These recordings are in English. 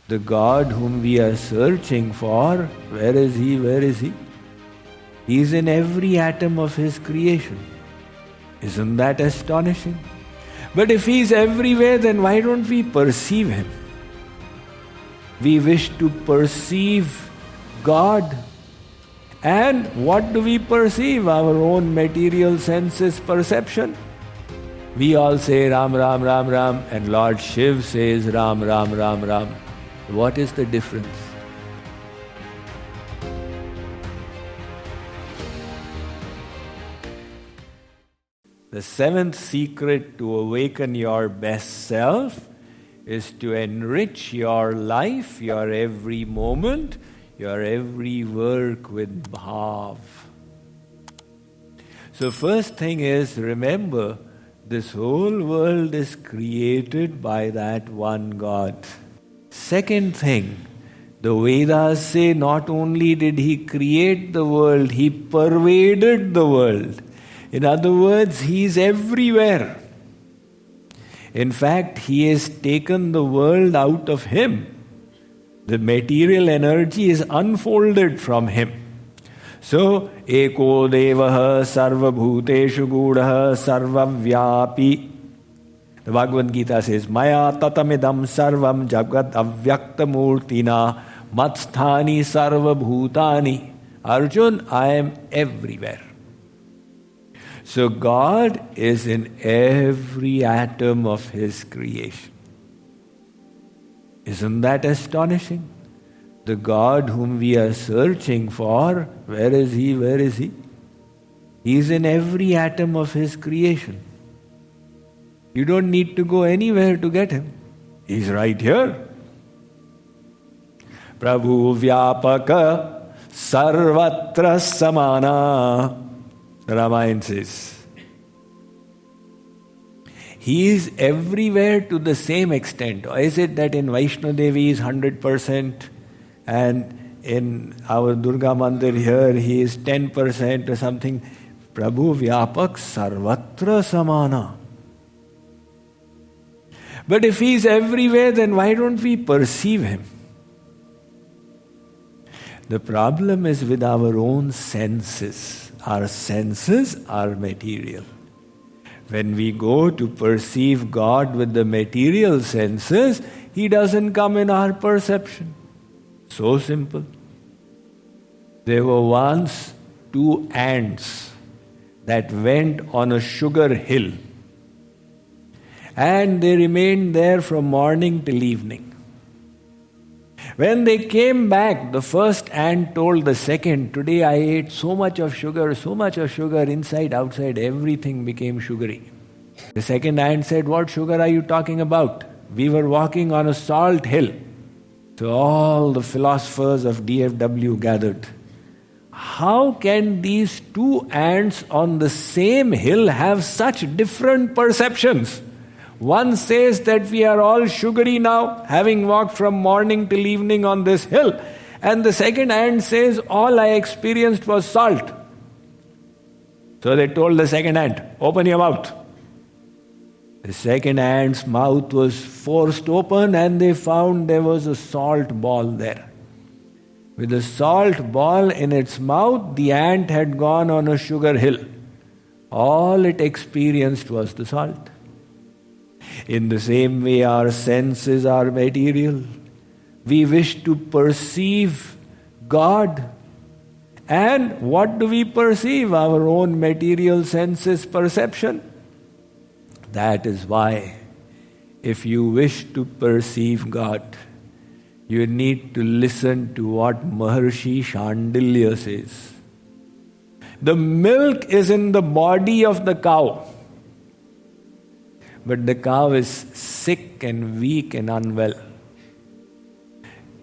The God whom we are searching for, where is He? Where is He? He is in every atom of His creation. Isn't that astonishing? But if He is everywhere, then why don't we perceive Him? We wish to perceive God. And what do we perceive? Our own material senses perception. We all say Ram, Ram, Ram, Ram, and Lord Shiv says Ram, Ram, Ram, Ram. What is the difference? The seventh secret to awaken your best self is to enrich your life, your every moment, your every work with bhav. So first thing is, remember, this whole world is created by that one God. Second thing, the Vedas say not only did He create the world, He pervaded the world. In other words, He is everywhere. In fact, He has taken the world out of Him. The material energy is unfolded from Him. So, eko devaha sarva bhuteshu gudaha sarva vyapi. The Bhagavad Gita says, Maya tatamidam sarvam jagat avyakta murtina matsthani sarva bhutani. Arjun, I am everywhere. So God is in every atom of His creation. Isn't that astonishing? The God whom we are searching for, where is He? Where is He? He is in every atom of His creation. You don't need to go anywhere to get Him. He's right here. Prabhu Vyapaka Sarvatra Samana. The Ramayana says. He is everywhere to the same extent. Or is it that in Vaishno Devi is 100% and in our Durga Mandir here He is 10% or something? Prabhu Vyapak Sarvatra Samana. But if He is everywhere, then why don't we perceive Him? The problem is with our own senses. Our senses are material. When we go to perceive God with the material senses, He doesn't come in our perception. So simple. There were once two ants that went on a sugar hill. And they remained there from morning till evening. When they came back, the first ant told the second, today I ate so much of sugar, inside, outside, everything became sugary. The second ant said, what sugar are you talking about? We were walking on a salt hill. So all the philosophers of DFW gathered. How can these two ants on the same hill have such different perceptions? One says that we are all sugary now, having walked from morning till evening on this hill. And the second ant says, all I experienced was salt. So they told the second ant, open your mouth. The second ant's mouth was forced open and they found there was a salt ball there. With the salt ball in its mouth, the ant had gone on a sugar hill. All it experienced was the salt. In the same way, our senses are material. We wish to perceive God. And what do we perceive? Our own material senses perception. That is why, if you wish to perceive God, you need to listen to what Maharshi Shandilya says. The milk is in the body of the cow. But the cow is sick and weak and unwell.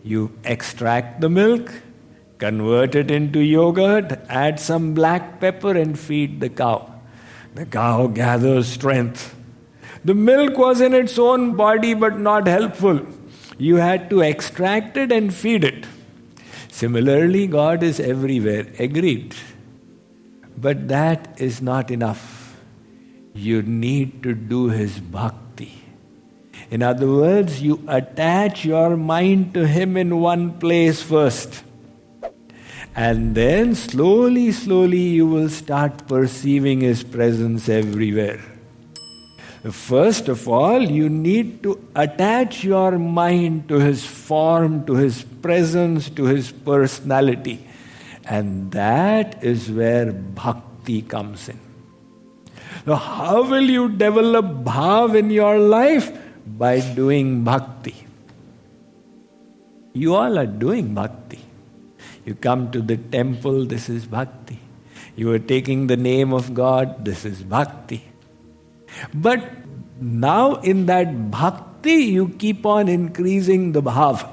You extract the milk, convert it into yogurt, add some black pepper and feed the cow. The cow gathers strength. The milk was in its own body but not helpful. You had to extract it and feed it. Similarly, God is everywhere, agreed. But that is not enough. You need to do His bhakti. In other words, you attach your mind to Him in one place first. And then slowly, slowly you will start perceiving His presence everywhere. First of all, you need to attach your mind to His form, to His presence, to His personality. And that is where Bhakti comes in. Now, how will you develop bhav in your life? By doing Bhakti. You all are doing Bhakti. You come to the temple, this is Bhakti. You are taking the name of God, this is Bhakti. But now in that Bhakti, you keep on increasing the bhav.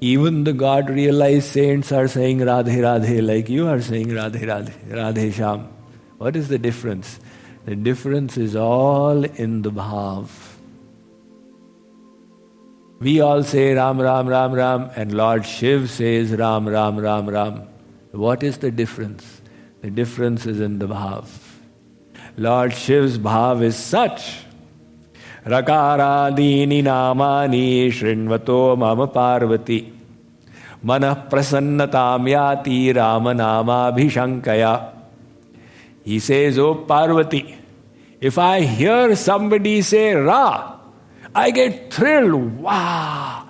Even the God realized saints are saying Radhe Radhe like you are saying Radhe Radhe, Radhe Sham. What is the difference? The difference is all in the bhav. We all say Ram Ram Ram Ram and Lord Shiv says Ram Ram Ram Ram. What is the difference? The difference is in the bhav. Lord Shiv's bhav is such. Rakaradini namani shrinvato mama parvati manah prasannatam yati rama nama bhishankaya. He says, oh Parvati, if I hear somebody say Ra, I get thrilled. Wow!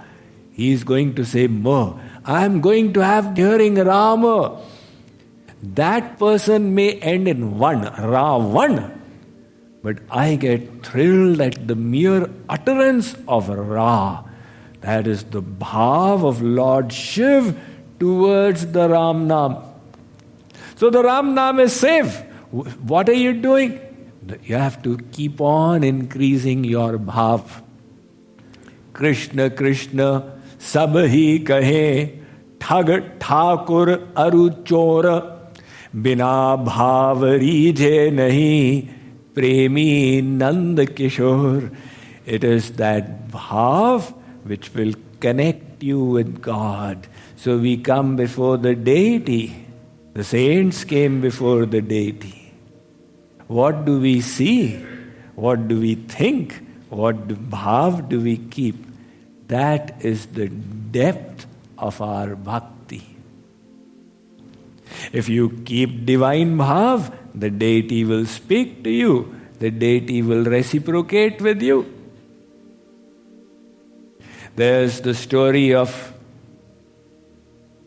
He is going to say Ma. I am going to have hearing Rama. That person may end in one, Ra one. But I get thrilled at the mere utterance of Ra. That is the bhav of Lord Shiv towards the Ram Nam. So the Ram Nam is safe. What are you doing? You have to keep on increasing your bhav. Krishna Krishna sabhi kahe thag thakur aruchora bina bhav rije nahi premi nand kishore. It is that bhav which will connect you with God. So we come before the deity. The saints came before the deity. What do we see? What do we think? What bhav do we keep? That is the depth of our bhakti. If you keep divine bhav, the deity will speak to you. The deity will reciprocate with you. There's the story of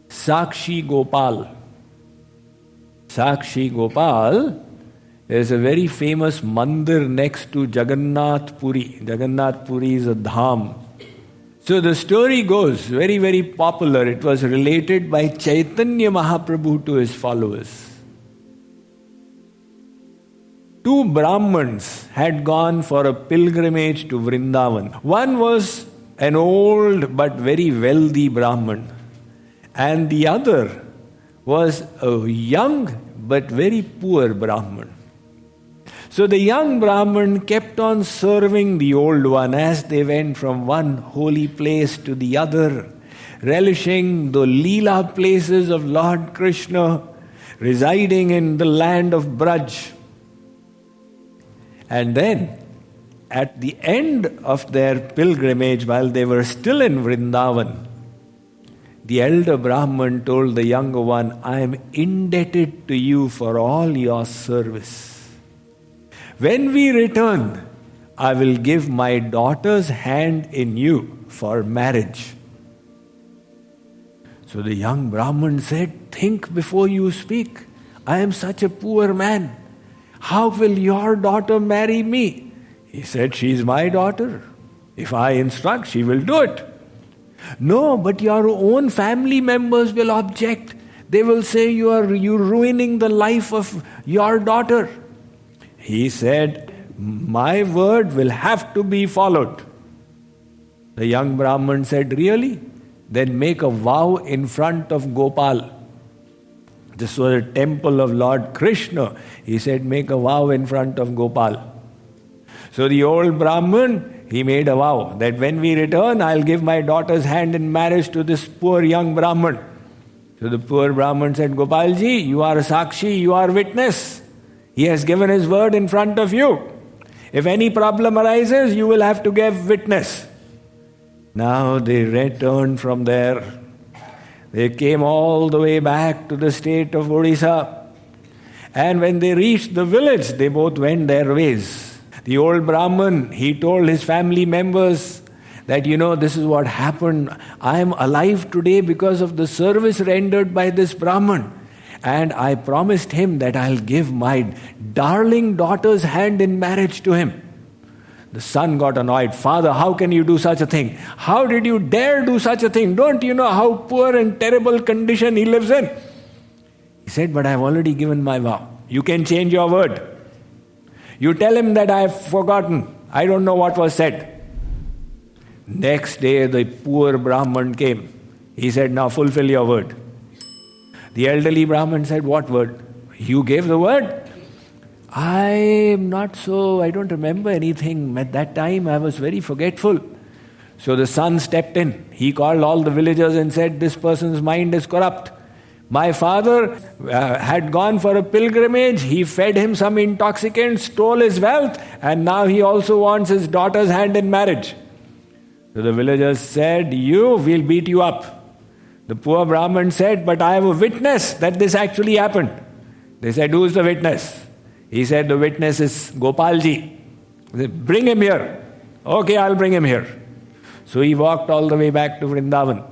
Sakshi Gopal. Sakshi Gopal is a very famous mandir next to Jagannath Puri. Jagannath Puri is a dham. So the story goes, very, very popular. It was related by Chaitanya Mahaprabhu to his followers. Two Brahmins had gone for a pilgrimage to Vrindavan. One was an old but very wealthy Brahman, and the other was a young but very poor Brahman. So the young Brahman kept on serving the old one as they went from one holy place to the other, relishing the Leela places of Lord Krishna, residing in the land of Braj. And then, at the end of their pilgrimage, while they were still in Vrindavan, the elder Brahman told the younger one, I am indebted to you for all your service. When we return, I will give my daughter's hand in you for marriage. So the young Brahman said, think before you speak. I am such a poor man. How will your daughter marry me? He said, she is my daughter. If I instruct, she will do it. No, but your own family members will object. They will say you're ruining the life of your daughter. He said, my word will have to be followed. The young Brahman said, really? Then make a vow in front of Gopal. This was a temple of Lord Krishna. He said, make a vow in front of Gopal. So the old Brahman, he made a vow that when we return, I'll give my daughter's hand in marriage to this poor young Brahman. So the poor Brahman said, Gopalji, you are a Sakshi, you are witness. He has given his word in front of you. If any problem arises, you will have to give witness. Now they returned from there. They came all the way back to the state of Odisha. And when they reached the village, they both went their ways. The old Brahman, he told his family members that, this is what happened. I am alive today because of the service rendered by this Brahman. And I promised him that I'll give my darling daughter's hand in marriage to him. The son got annoyed. Father, how can you do such a thing? How did you dare do such a thing? Don't you know how poor and terrible condition he lives in? He said, but I've already given my vow. You can change your word. You tell him that I've forgotten. I don't know what was said. Next day, the poor Brahman came. He said, now fulfill your word. The elderly Brahman said, what word? You gave the word? I don't remember anything. At that time, I was very forgetful. So the son stepped in. He called all the villagers and said, this person's mind is corrupt. My father had gone for a pilgrimage. He fed him some intoxicant, stole his wealth, and now he also wants his daughter's hand in marriage. So the villagers said, we'll beat you up. The poor Brahman said, but I have a witness that this actually happened. They said, who's the witness? He said, the witness is Gopalji. They said, bring him here. Okay, I'll bring him here. So he walked all the way back to Vrindavan.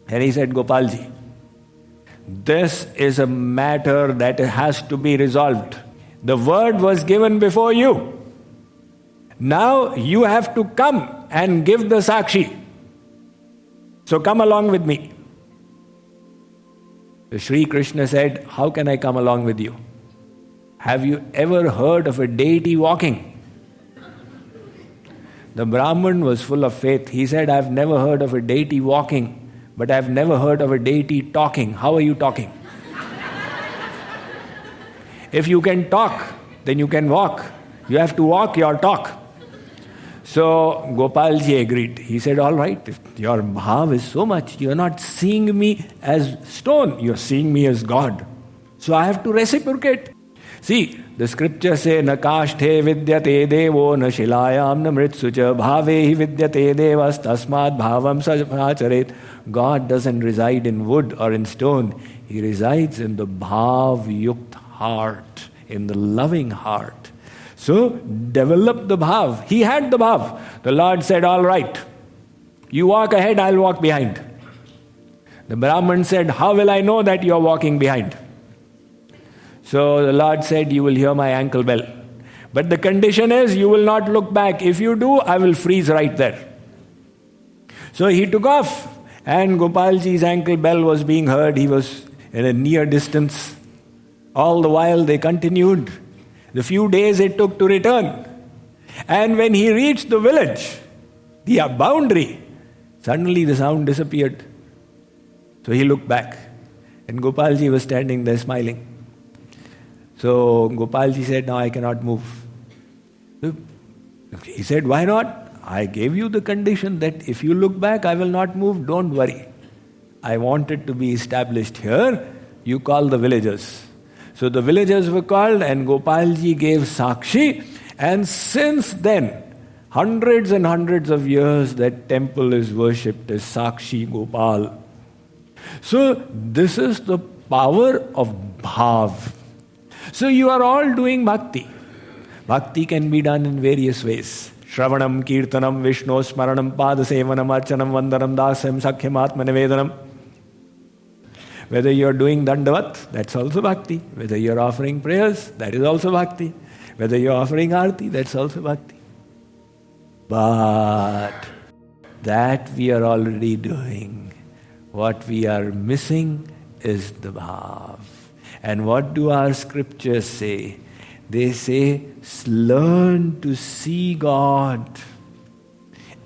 And he said, Gopalji, this is a matter that has to be resolved. The word was given before you. Now you have to come and give the Sakshi. So come along with me. So Sri Krishna said, how can I come along with you? Have you ever heard of a deity walking? The Brahman was full of faith. He said, I've never heard of a deity walking, but I've never heard of a deity talking. How are you talking? If you can talk, then you can walk. You have to walk your talk. So Gopalji agreed. He said, all right, if your bhav is so much, you're not seeing me as stone, you're seeing me as God. So I have to reciprocate. See, the scriptures say, na kashthe vidyate devo na shilayam na mritsucha bhavehi vidyate devas tasmad bhavam sacharet. God doesn't reside in wood or in stone. He resides in the bhav-yukt heart, in the loving heart. So, develop the bhav. He had the bhav. The Lord said, all right, you walk ahead, I'll walk behind. The Brahman said, how will I know that you're walking behind? So the Lord said, you will hear my ankle bell. But the condition is, you will not look back. If you do, I will freeze right there. So he took off. And Gopalji's ankle bell was being heard. He was in a near distance. All the while they continued. The few days it took to return. And when he reached the village, the boundary, suddenly the sound disappeared. So he looked back. And Gopalji was standing there smiling. So Gopalji said, now I cannot move. He said, why not? I gave you the condition that if you look back, I will not move. Don't worry. I want it to be established here. You call the villagers. So the villagers were called and Gopalji gave Sakshi. And since then, hundreds and hundreds of years, that temple is worshipped as Sakshi Gopal. So this is the power of bhav. So you are all doing bhakti. Bhakti can be done in various ways. Shravanam, Kirtanam, Vishnu, Smaranam, Padasevanam, Archanam, Vandanam, Dasam, Sakhyam, Atma Nivedanam. Whether you are doing Dandavat, that's also bhakti. Whether you are offering prayers, that is also bhakti. Whether you are offering Arti, that's also bhakti. But that we are already doing. What we are missing is the bhav. And what do our scriptures say? They say, learn to see God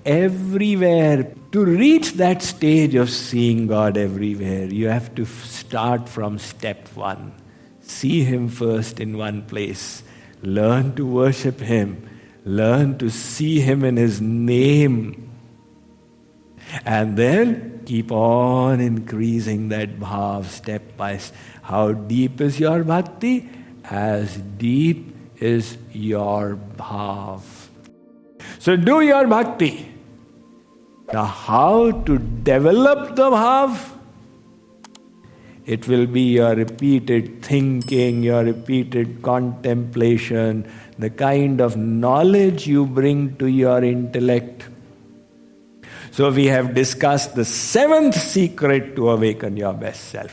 everywhere. To reach that stage of seeing God everywhere, you have to start from step one. See Him first in one place. Learn to worship Him. Learn to see Him in His name. And then keep on increasing that bhav step by step. How deep is your bhakti? As deep is your bhav. So do your bhakti. Now, how to develop the bhav? It will be your repeated thinking, your repeated contemplation, the kind of knowledge you bring to your intellect. So we have discussed the 7th secret to awaken your best self.